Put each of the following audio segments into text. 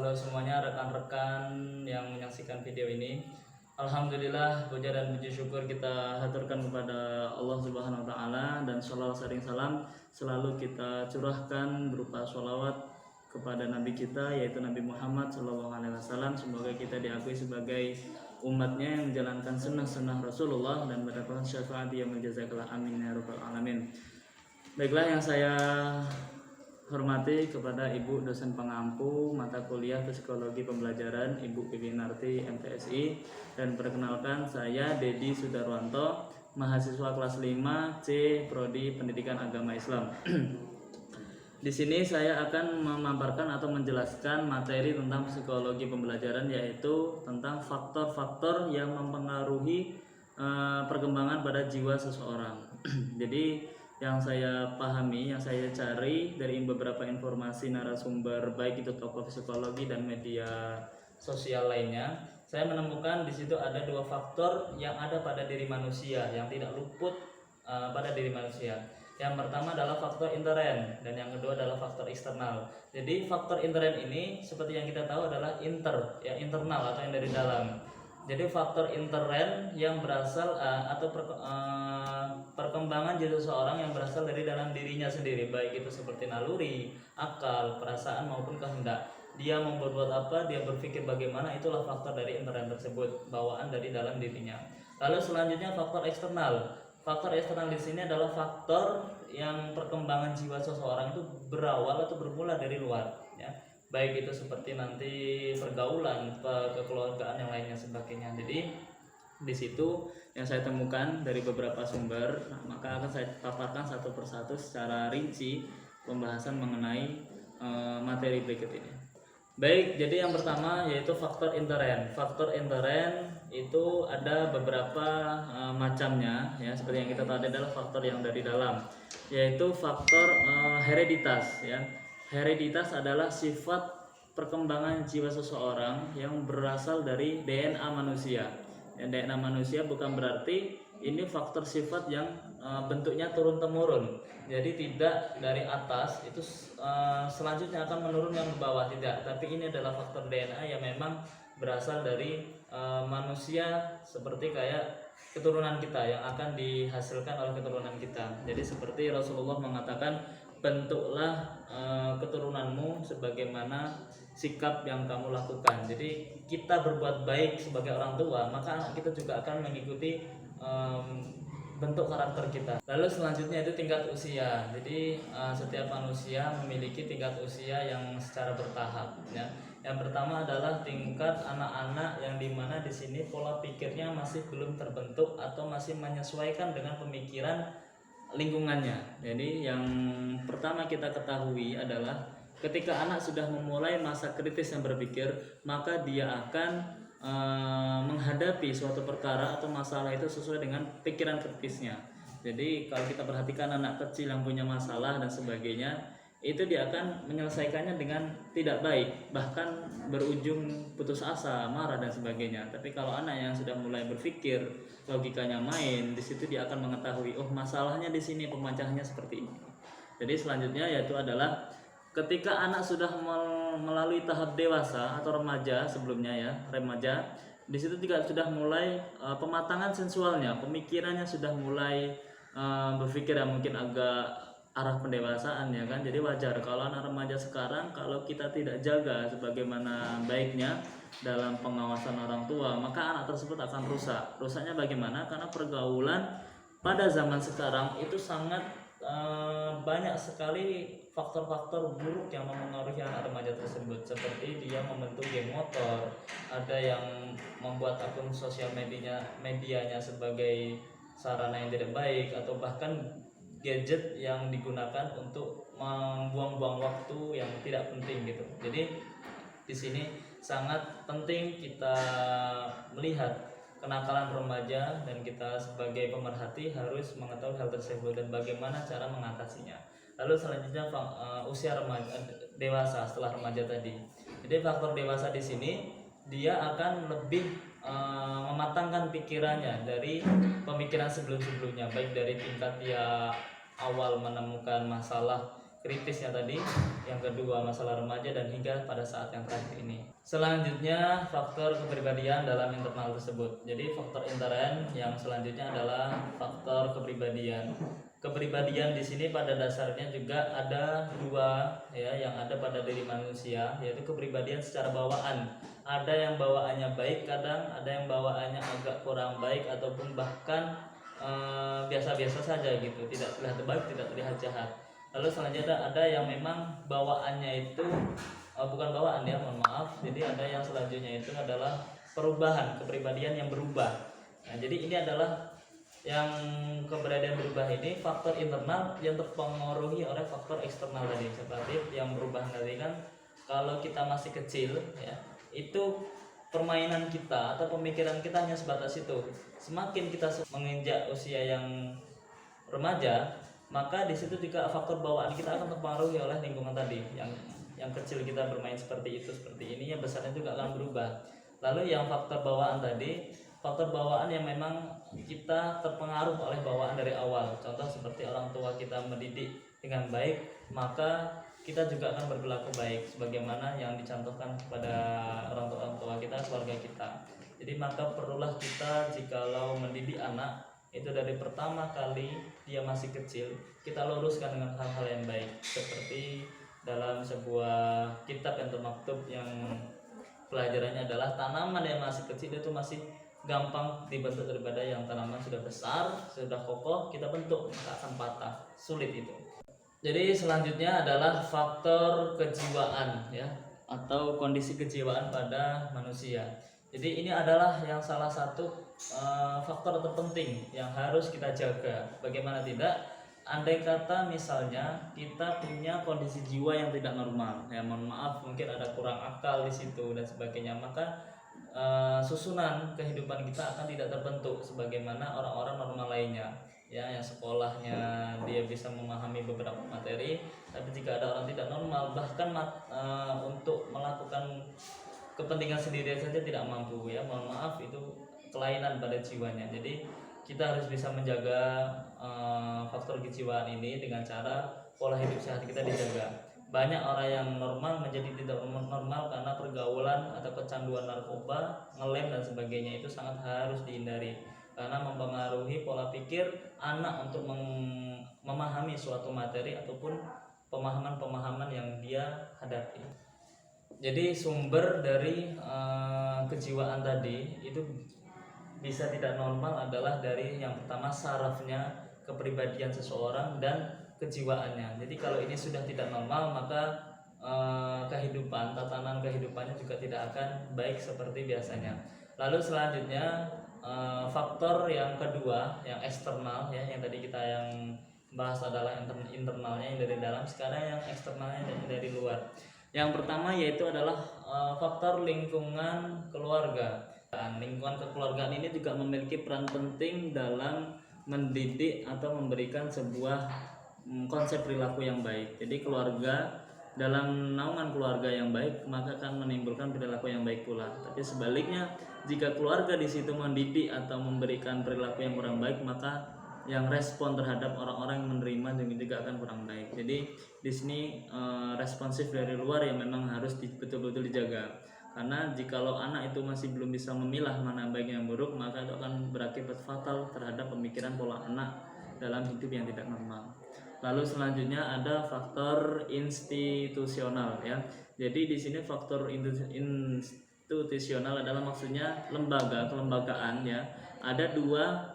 Halo semuanya, rekan-rekan yang menyaksikan video ini. Alhamdulillah, puja dan puji syukur kita haturkan kepada Allah Subhanahu wa taala, dan sholawat sering salam selalu kita curahkan berupa sholawat kepada nabi kita, yaitu Nabi Muhammad SAW. Semoga kita diakui sebagai umatnya yang menjalankan sunnah-sunnah Rasulullah dan mendapatkan syafaat yang menjazakallah, amin ya rabbal alamin. Baiklah, yang saya hormati kepada Ibu dosen pengampu mata kuliah Psikologi Pembelajaran, Ibu Pipinarti MTSI, dan perkenalkan saya Dedi Sudarwanto, mahasiswa kelas 5 C Prodi Pendidikan Agama Islam. Di sini saya akan memaparkan atau menjelaskan materi tentang psikologi pembelajaran, yaitu tentang faktor-faktor yang mempengaruhi perkembangan pada jiwa seseorang. Jadi yang saya pahami, yang saya cari dari beberapa informasi narasumber, baik itu tokoh psikologi dan media sosial lainnya, saya menemukan di situ ada dua faktor yang ada pada diri manusia, yang tidak luput pada diri manusia. Yang pertama adalah faktor intern, dan yang kedua adalah faktor eksternal. Jadi faktor intern ini seperti yang kita tahu adalah internal atau yang dari dalam. Jadi faktor intern yang berasal atau perkembangan jadi seseorang yang berasal dari dalam dirinya sendiri, baik itu seperti naluri, akal, perasaan maupun kehendak. Dia mau berbuat apa, dia berpikir bagaimana, itulah faktor dari intern tersebut, bawaan dari dalam dirinya. Lalu selanjutnya faktor eksternal. Faktor eksternal di sini adalah faktor yang perkembangan jiwa seseorang itu berawal atau bermula dari luar, ya. Baik itu seperti nanti pergaulan, kekeluargaan yang lainnya sebagainya. Jadi di situ yang saya temukan dari beberapa sumber, maka akan saya paparkan satu persatu secara rinci pembahasan mengenai materi berikut ini. Baik, jadi yang pertama yaitu faktor intern. Faktor intern itu ada beberapa macamnya, ya. Seperti yang kita tahu adalah faktor yang dari dalam, yaitu faktor hereditas, ya. Hereditas adalah sifat perkembangan jiwa seseorang yang berasal dari DNA manusia. Dan DNA manusia bukan berarti ini faktor sifat yang bentuknya turun-temurun. Jadi tidak dari atas itu selanjutnya akan menurun yang ke bawah, tidak. Tapi ini adalah faktor DNA yang memang berasal dari manusia, seperti kayak keturunan kita yang akan dihasilkan oleh keturunan kita. Jadi seperti Rasulullah mengatakan, bentuklah keturunanmu sebagaimana sikap yang kamu lakukan. Jadi kita berbuat baik sebagai orang tua, maka anak kita juga akan mengikuti bentuk karakter kita. Lalu selanjutnya itu tingkat usia. Jadi setiap manusia memiliki tingkat usia yang secara bertahap, ya. Yang pertama adalah tingkat anak-anak, yang dimana di sini pola pikirnya masih belum terbentuk atau masih menyesuaikan dengan pemikiran lingkungannya. Jadi yang pertama kita ketahui adalah ketika anak sudah memulai masa kritis yang berpikir, maka dia akan menghadapi suatu perkara atau masalah itu sesuai dengan pikiran kritisnya. Jadi kalau kita perhatikan anak kecil yang punya masalah dan sebagainya, itu dia akan menyelesaikannya dengan tidak baik, bahkan berujung putus asa, marah dan sebagainya. Tapi kalau anak yang sudah mulai berpikir, logikanya main, di situ dia akan mengetahui, oh masalahnya di sini, pemecahannya seperti ini. Jadi selanjutnya yaitu adalah ketika anak sudah melalui tahap dewasa atau remaja, sebelumnya ya remaja, di situ juga sudah mulai pematangan sensualnya, pemikirannya sudah mulai berpikir yang mungkin agak arah pendewasaan, ya kan. Jadi wajar kalau anak remaja sekarang, kalau kita tidak jaga sebagaimana baiknya dalam pengawasan orang tua, maka anak tersebut akan rusak. Rusaknya bagaimana? Karena pergaulan pada zaman sekarang itu sangat banyak sekali faktor-faktor buruk yang mempengaruhi anak remaja tersebut, seperti dia membentuk geng motor, ada yang membuat akun sosial medianya sebagai sarana yang tidak baik, atau bahkan gadget yang digunakan untuk membuang-buang waktu yang tidak penting gitu. Jadi di sini sangat penting kita melihat kenakalan remaja, dan kita sebagai pemerhati harus mengetahui hal tersebut dan bagaimana cara mengatasinya. Lalu selanjutnya usia remaja, dewasa setelah remaja tadi. Jadi faktor dewasa di sini dia akan lebih mematangkan pikirannya dari pemikiran sebelum-sebelumnya, baik dari tingkat dia awal menemukan masalah kritisnya tadi, yang kedua masalah remaja, dan hingga pada saat yang terakhir ini. Selanjutnya faktor kepribadian dalam internal tersebut. Jadi faktor intern yang selanjutnya adalah faktor kepribadian. Kepribadian di sini pada dasarnya juga ada dua ya yang ada pada diri manusia, yaitu kepribadian secara bawaan. Ada yang bawaannya baik, kadang ada yang bawaannya agak kurang baik ataupun bahkan biasa-biasa saja gitu, tidak terlihat baik, tidak terlihat jahat. Lalu selanjutnya ada yang memang bawaannya itu bukan bawaan ya, mohon maaf. Jadi ada yang selanjutnya itu adalah perubahan kepribadian yang berubah. Nah, jadi ini adalah yang keberadaan berubah ini faktor internal yang terpengaruhi oleh faktor eksternal tadi. Seperti yang berubah tadi kan, kalau kita masih kecil ya, itu permainan kita atau pemikiran kita hanya sebatas itu. Semakin kita menginjak usia yang remaja, maka di situ juga faktor bawaan kita akan terpengaruhi oleh lingkungan tadi. Yang kecil kita bermain seperti itu, seperti ini, yang besarnya juga akan berubah. Lalu yang faktor bawaan tadi, faktor bawaan yang memang kita terpengaruh oleh bawaan dari awal. Contoh seperti orang tua kita mendidik dengan baik, maka kita juga akan berperilaku baik sebagaimana yang dicontohkan kepada orang tua kita, keluarga kita. Jadi maka perlulah kita jikalau mendidik anak itu dari pertama kali dia masih kecil, kita luruskan dengan hal-hal yang baik, seperti dalam sebuah kitab yang termaktub yang pelajarannya adalah tanaman yang masih kecil itu masih gampang dibentuk daripada yang tanaman sudah besar, sudah kokoh, kita bentuk maka akan patah, sulit itu. Jadi selanjutnya adalah faktor kejiwaan ya, atau kondisi kejiwaan pada manusia. Jadi ini adalah yang salah satu faktor terpenting yang harus kita jaga. Bagaimana tidak? Andai kata misalnya kita punya kondisi jiwa yang tidak normal, ya mohon maaf mungkin ada kurang akal di situ dan sebagainya, maka susunan kehidupan kita akan tidak terbentuk sebagaimana orang-orang normal lainnya, ya yang sekolahnya dia bisa memahami beberapa materi, tapi jika ada orang tidak normal bahkan untuk melakukan kepentingan sendiri saja tidak mampu, ya mohon maaf itu kelainan pada jiwanya. Jadi kita harus bisa menjaga faktor kejiwaan ini dengan cara pola hidup sehat kita dijaga. Banyak orang yang normal menjadi tidak normal karena pergaulan atau kecanduan narkoba, ngelem dan sebagainya, itu sangat harus dihindari karena mempengaruhi pola pikir anak untuk memahami suatu materi ataupun pemahaman-pemahaman yang dia hadapi. Jadi sumber dari kejiwaan tadi itu bisa tidak normal adalah dari yang pertama sarafnya, kepribadian seseorang dan kejiwaannya. Jadi kalau ini sudah tidak normal maka tatanan kehidupannya juga tidak akan baik seperti biasanya. Lalu selanjutnya faktor yang kedua yang eksternal ya, yang tadi kita yang bahas adalah internalnya yang dari dalam, sekarang yang eksternalnya yang dari luar. Yang pertama yaitu adalah faktor lingkungan keluarga. Lingkungan kekeluargaan ini juga memiliki peran penting dalam mendidik atau memberikan sebuah konsep perilaku yang baik. Jadi keluarga, dalam naungan keluarga yang baik maka akan menimbulkan perilaku yang baik pula. Tapi sebaliknya, jika keluarga di situ mendidik atau memberikan perilaku yang kurang baik, maka yang respon terhadap orang-orang yang menerima juga akan kurang baik. Jadi di sini responsif dari luar yang memang harus betul-betul dijaga. Karena jikalau anak itu masih belum bisa memilah mana baik yang buruk, maka itu akan berakibat fatal terhadap pemikiran pola anak dalam hidup yang tidak normal. Lalu selanjutnya ada faktor institusional ya. Jadi di sini faktor institusional adalah maksudnya kelembagaan ya. Ada dua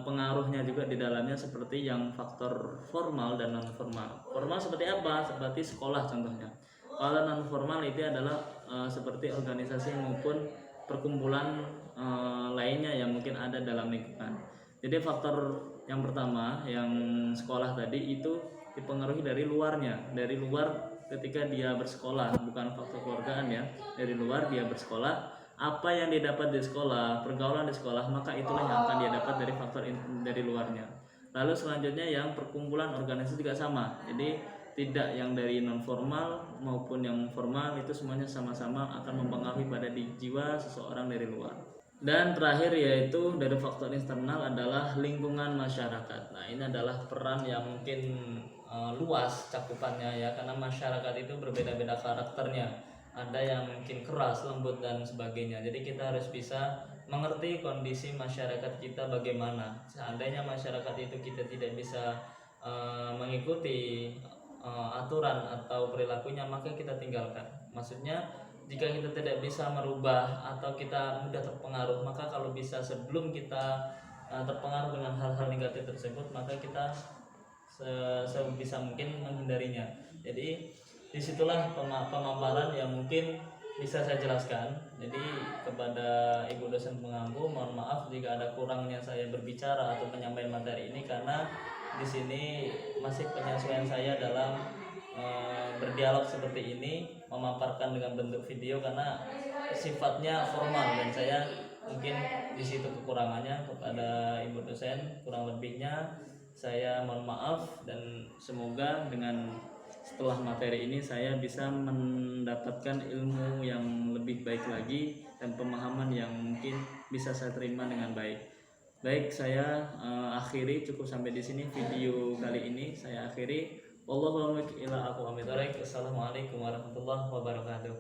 pengaruhnya juga di dalamnya, seperti yang faktor formal dan non formal. Formal seperti apa? Seperti sekolah contohnya. Kalau non formal itu adalah seperti organisasi maupun perkumpulan lainnya yang mungkin ada dalam lingkungan. Jadi faktor yang pertama yang sekolah tadi itu dipengaruhi dari luarnya, dari luar ketika dia bersekolah, bukan faktor keluargaan ya. Dari luar dia bersekolah, apa yang dia dapat di sekolah, pergaulan di sekolah, maka itulah yang akan dia dapat dari faktor dari luarnya. Lalu selanjutnya yang perkumpulan organisasi juga sama. Jadi tidak yang dari non formal maupun yang formal, itu semuanya sama-sama akan mempengaruhi pada jiwa seseorang dari luar. Dan terakhir yaitu dari faktor eksternal adalah lingkungan masyarakat. Nah ini adalah peran yang mungkin luas cakupannya ya, karena masyarakat itu berbeda-beda karakternya, ada yang mungkin keras, lembut dan sebagainya. Jadi kita harus bisa mengerti kondisi masyarakat kita bagaimana. Seandainya masyarakat itu kita tidak bisa mengikuti aturan atau perilakunya, maka kita tinggalkan. Maksudnya jika kita tidak bisa merubah atau kita mudah terpengaruh, maka kalau bisa sebelum kita terpengaruh dengan hal-hal negatif tersebut, maka kita sebisa mungkin menghindarinya. Jadi disitulah pemaparan yang mungkin bisa saya jelaskan. Jadi kepada ibu dosen pengampu, mohon maaf jika ada kurangnya saya berbicara atau menyampaikan materi ini, karena di sini masih penyesuaian saya dalam berdialog seperti ini, memaparkan dengan bentuk video karena sifatnya formal, dan saya mungkin di situ kekurangannya. Kepada ibu dosen kurang lebihnya saya mohon maaf, dan semoga dengan setelah materi ini saya bisa mendapatkan ilmu yang lebih baik lagi dan pemahaman yang mungkin bisa saya terima dengan baik. Baik, saya akhiri cukup sampai di sini video kali ini. Saya akhiri. Wassalamualaikum warahmatullahi wabarakatuh.